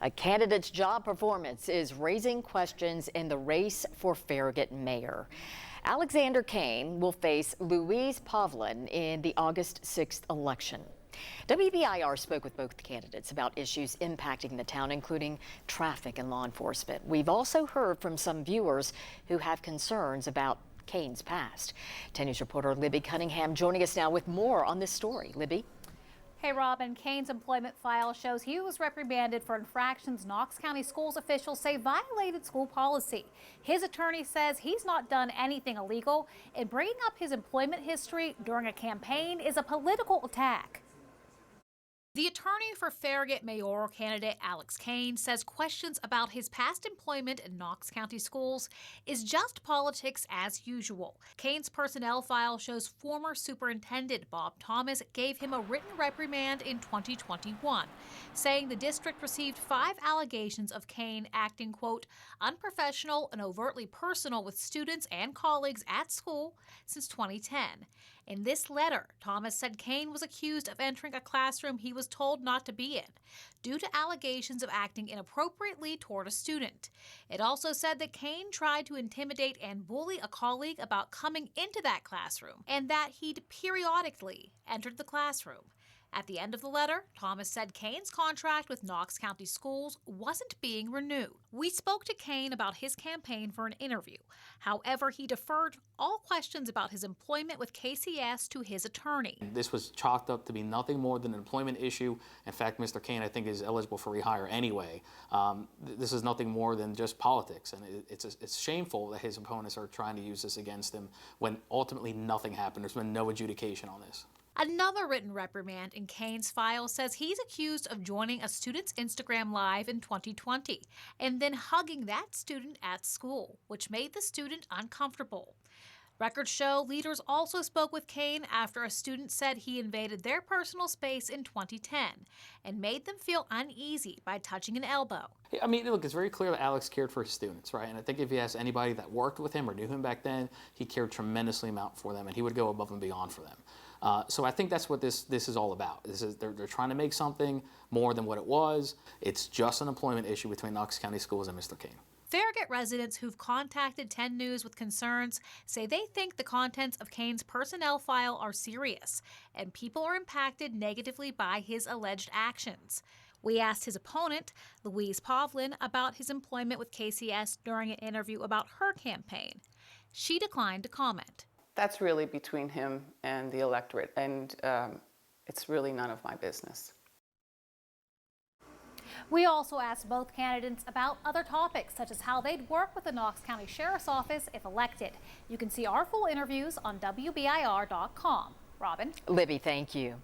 A candidate's job performance is raising questions in the race for Farragut mayor. Alex Cain will face Louise Pavlin in the August 6th election. WBIR spoke with both candidates about issues impacting the town, including traffic and law enforcement. We've also heard from some viewers who have concerns about Cain's past. 10 News reporter Libby Cunningham joining us now with more on this story. Libby? Hey, Robin. Cain's employment file shows he was reprimanded for infractions Knox County Schools officials say violated school policy. His attorney says he's not done anything illegal, and bringing up his employment history during a campaign is a political attack. The attorney for Farragut mayoral candidate Alex Cain says questions about his past employment in Knox County Schools is just politics as usual. Cain's personnel file shows former Superintendent Bob Thomas gave him a written reprimand in 2021, saying the district received 5 allegations of Cain acting, quote, unprofessional and overtly personal with students and colleagues at school since 2010. In this letter, Thomas said Cain was accused of entering a classroom he was told not to be in due to allegations of acting inappropriately toward a student. It also said that Cain tried to intimidate and bully a colleague about coming into that classroom and that he'd periodically entered the classroom. At the end of the letter, Thomas said Cain's contract with Knox County Schools wasn't being renewed. We spoke to Cain about his campaign for an interview. However, he deferred all questions about his employment with KCS to his attorney. This was chalked up to be nothing more than an employment issue. In fact, Mr. Cain, I think, is eligible for rehire anyway. This is nothing more than just politics, and it's shameful that his opponents are trying to use this against him when ultimately nothing happened. There's been no adjudication on this. Another written reprimand in Cain's file says he's accused of joining a student's Instagram Live in 2020 and then hugging that student at school, which made the student uncomfortable. Records show leaders also spoke with Cain after a student said he invaded their personal space in 2010 and made them feel uneasy by touching an elbow. I mean, look, it's very clear that Alex cared for his students, right? And I think if you ask anybody that worked with him or knew him back then, he cared tremendously amount for them, and he would go above and beyond for them. So I think that's what this is all about. They're trying to make something more than what it was. It's just an employment issue between Knox County Schools and Mr. Cain. Farragut residents who've contacted 10 News with concerns say they think the contents of Cain's personnel file are serious, and people are impacted negatively by his alleged actions. We asked his opponent, Louise Pavlin, about his employment with KCS during an interview about her campaign. She declined to comment. That's really between him and the electorate, and it's really none of my business. We also asked both candidates about other topics, such as how they'd work with the Knox County Sheriff's Office if elected. You can see our full interviews on WBIR.com. Robin? Libby, thank you.